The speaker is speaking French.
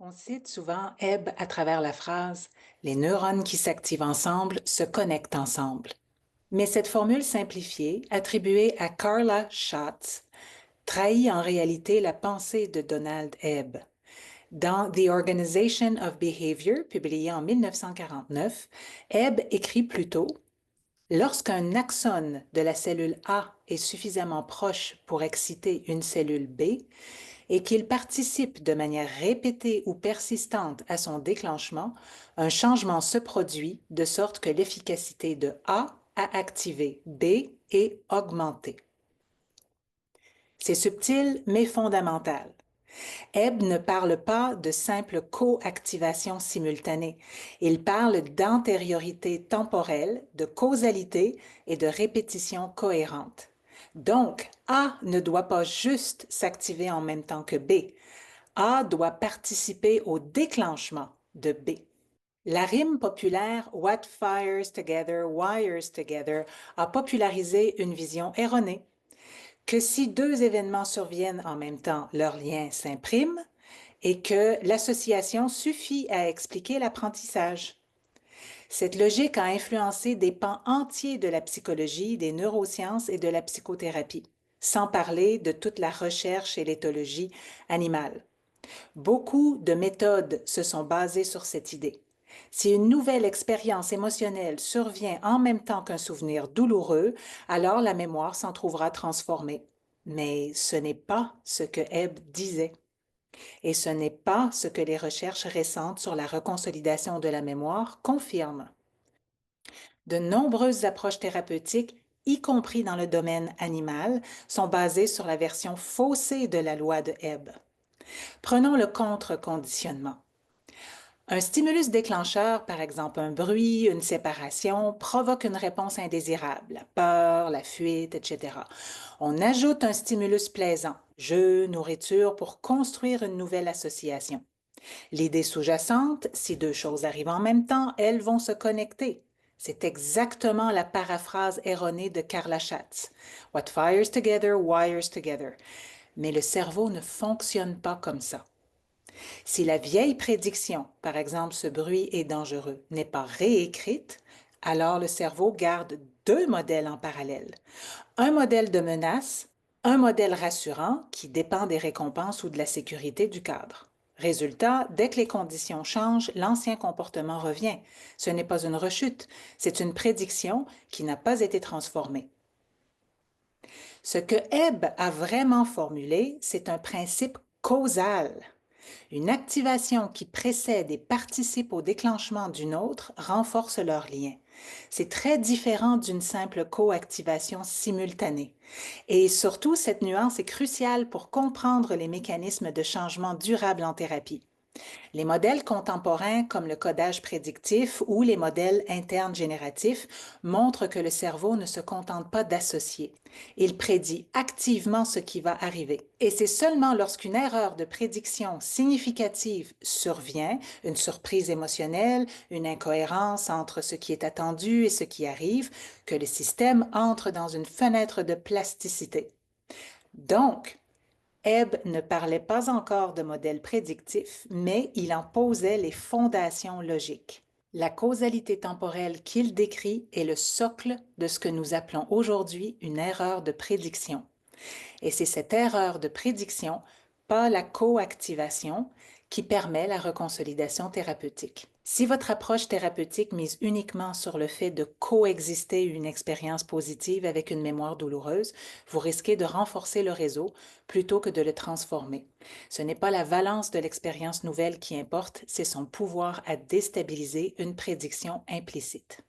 On cite souvent Hebb à travers la phrase «Les neurones qui s'activent ensemble se connectent ensemble». Mais cette formule simplifiée, attribuée à Carla Schatz, trahit en réalité la pensée de Donald Hebb. Dans The Organization of Behavior, publié en 1949, Hebb écrit plutôt lorsqu'un axone de la cellule A est suffisamment proche pour exciter une cellule B et qu'il participe de manière répétée ou persistante à son déclenchement, un changement se produit de sorte que l'efficacité de A à activer B est augmentée. C'est subtil mais fondamental. Hebb ne parle pas de simple coactivation simultanée. Il parle d'antériorité temporelle, de causalité et de répétition cohérente. Donc, A ne doit pas juste s'activer en même temps que B. A doit participer au déclenchement de B. La rime populaire What fires together, wires together a popularisé une vision erronée que si deux événements surviennent en même temps, leur lien s'imprime et que l'association suffit à expliquer l'apprentissage. Cette logique a influencé des pans entiers de la psychologie, des neurosciences et de la psychothérapie, sans parler de toute la recherche et l'éthologie animale. Beaucoup de méthodes se sont basées sur cette idée. Si une nouvelle expérience émotionnelle survient en même temps qu'un souvenir douloureux, alors la mémoire s'en trouvera transformée. Mais ce n'est pas ce que Hebb disait. Et ce n'est pas ce que les recherches récentes sur la reconsolidation de la mémoire confirment. De nombreuses approches thérapeutiques, y compris dans le domaine animal, sont basées sur la version faussée de la loi de Hebb. Prenons le contre-conditionnement. Un stimulus déclencheur, par exemple un bruit, une séparation, provoque une réponse indésirable, la peur, la fuite, etc. On ajoute un stimulus plaisant, jeu, nourriture, pour construire une nouvelle association. L'idée sous-jacente, si deux choses arrivent en même temps, elles vont se connecter. C'est exactement la paraphrase erronée de Carla Schatz. What fires together, wires together. Mais le cerveau ne fonctionne pas comme ça. Si la vieille prédiction, par exemple ce bruit est dangereux, n'est pas réécrite, alors le cerveau garde deux modèles en parallèle. Un modèle de menace, un modèle rassurant qui dépend des récompenses ou de la sécurité du cadre. Résultat, dès que les conditions changent, l'ancien comportement revient. Ce n'est pas une rechute, c'est une prédiction qui n'a pas été transformée. Ce que Hebb a vraiment formulé, c'est un principe causal. Une activation qui précède et participe au déclenchement d'une autre renforce leur lien. C'est très différent d'une simple coactivation simultanée. Et surtout, cette nuance est cruciale pour comprendre les mécanismes de changement durable en thérapie. Les modèles contemporains comme le codage prédictif ou les modèles internes génératifs montrent que le cerveau ne se contente pas d'associer. Il prédit activement ce qui va arriver. Et c'est seulement lorsqu'une erreur de prédiction significative survient, une surprise émotionnelle, une incohérence entre ce qui est attendu et ce qui arrive, que le système entre dans une fenêtre de plasticité. Donc, Hebb ne parlait pas encore de modèle prédictif, mais il en posait les fondations logiques. La causalité temporelle qu'il décrit est le socle de ce que nous appelons aujourd'hui une erreur de prédiction. Et c'est cette erreur de prédiction, pas la coactivation, qui permet la reconsolidation thérapeutique. Si votre approche thérapeutique mise uniquement sur le fait de coexister une expérience positive avec une mémoire douloureuse, vous risquez de renforcer le réseau plutôt que de le transformer. Ce n'est pas la valence de l'expérience nouvelle qui importe, c'est son pouvoir à déstabiliser une prédiction implicite.